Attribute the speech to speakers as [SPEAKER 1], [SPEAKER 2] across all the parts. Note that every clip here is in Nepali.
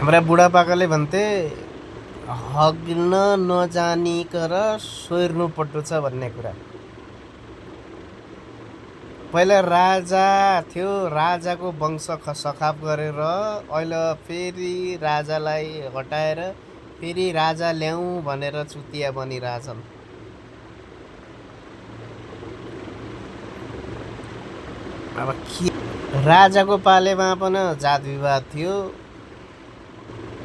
[SPEAKER 1] हाम्रा बुढापाकाले भन्थे हग्न नजानिकर सोर्नु पट्टो छ भन्ने कुरा। पहिला राजा थियो, राजाको वंश सखाप गरेर अहिले फेरि राजालाई हटाएर फेरि राजा ल्याउँ भनेर चुतिया बनिरहेछन्। अब राजाको पालेमा पनि जात विवाद थियो,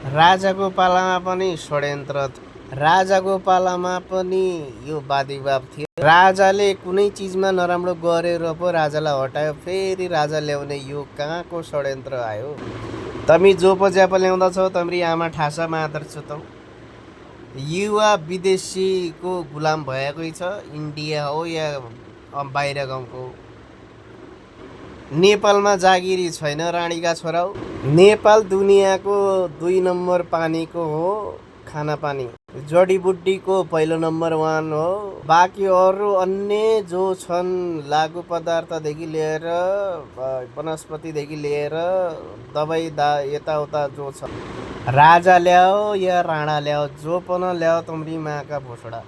[SPEAKER 1] राजाको पालामा पनि षड्यन्त्र थियो, राजाको पालामा पनि यो वाद विवाद थियो। राजाले कुनै चिजमा नराम्रो गरेर पो राजालाई हटायो, फेरि राजा ल्याउने यो कहाँको षड्यन्त्र आयो? तमी जो पो ज्याप ल्याउँदछौ तम्री आमा ठासा मादर छु त। युवा विदेशीको गुलाम भएकै छ, इन्डिया हो या बाहिर गाउँको। नेपालमा जागिरी छैन रानीका छोरा हो। नेपाल दुनियाँको 2 नम्बर पानीको हो खाना पानी, जडीबुटीको पहिलो नम्बर 1 हो। बाँकी अरू अन्य जो छन् लागु पदार्थदेखि लिएर वनस्पतिदेखि लिएर दबाई यताउता जो छ, राजा ल्याओ या राणा ल्याओ, जो पनि ल्याओ तम्री माका भोसडा।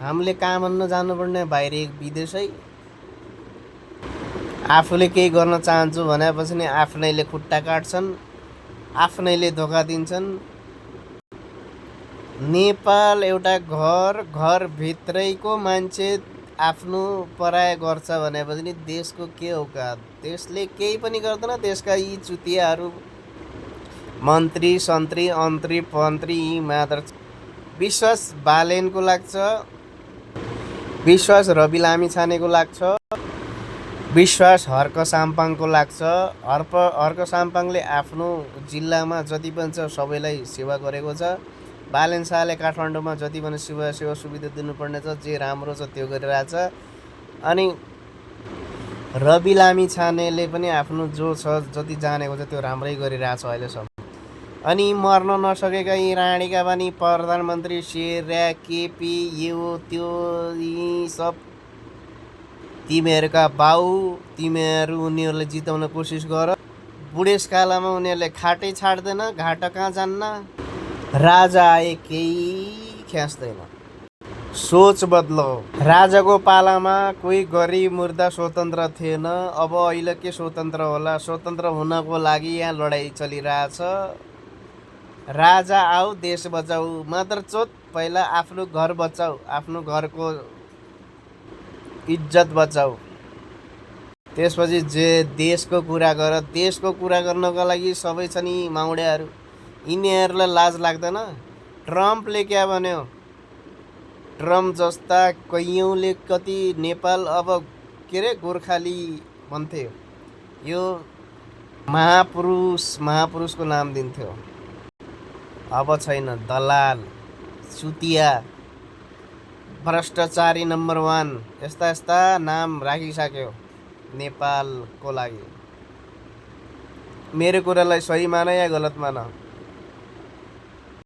[SPEAKER 1] हामीले काम गर्न जानुपर्ने बाहिर विदेशै। आफूले केही गर्न चाहन्छु भनेपछि नि आफ्नैले खुट्टा काट्छन्, आफ्नैले धोका दिन्छन्। नेपाल एउटा घरभित्रैको मान्छे आफ्नो पराय गर्छ भनेपछि नि देशको के औकात? देशले केही पनि गर्दैन। देशका यी चुतियाहरू मन्त्री सन्त्री अन्तरी पन्त्री यी मात्र। विश्वास बालेनको लाग्छ, विश्वास रवि लामिछानेको लाग्छ, विश्वास हर्क साम्पाङको लाग्छ। हर्क साम्पाङले आफ्नो जिल्लामा जति पनि छ सबैलाई सेवा गरेको छ। बालेन शाहले काठमाडौँमा जति पनि सेवा सुविधा दिनुपर्ने छ, जे राम्रो छ त्यो गरिरहेछ। अनि रवि लामिछानेले पनि आफ्नो जो छ जति जानेको छ त्यो राम्रै गरिरहेछ अहिलेसम्म। अनि मर्न नसकेका यी राणीका पनि प्रधानमन्त्री शेर्या केपी यो त्यो यी सब तिमीहरूका बाउ, तिमीहरू उनीहरूले जिताउन कोसिस गर। बुढेसकालमा उनीहरूले खाटै छाड्दैन, घाट कहाँ जान्न। राजा आए केही ख्यास्दैन। सोच बदलो। राजाको पालामा कोही गरिब मुर्दा स्वतन्त्र थिएन, अब अहिले के स्वतन्त्र होला? स्वतन्त्र हुनको लागि यहाँ लडाइँ चलिरहेछ। राजा आऊ देश बचाऊ मात्र चोत। पहिला आफ्नो घर बचाऊ, आफ्नो घरको इज्जत बचाऊ, त्यसपछि जे देशको कुरा गर। देशको कुरा गर्नको लागि सबै छन् यी माउड्याहरू, यिनीहरूलाई लाज लाग्दैन? ट्रम्पले क्या भन्यो? ट्रम्प जस्ता कैयौँले कति नेपाल अब के अरे गोर्खाली भन्थ्यो, यो महापुरुषको नाम दिन्थ्यो। अब छैन। दलाल, चुतिया, भ्रष्टाचारी नम्बर 1 यस्ता नाम राखिसक्यो नेपालको लागि। मेरो कुरालाई सही मान या गलत मान।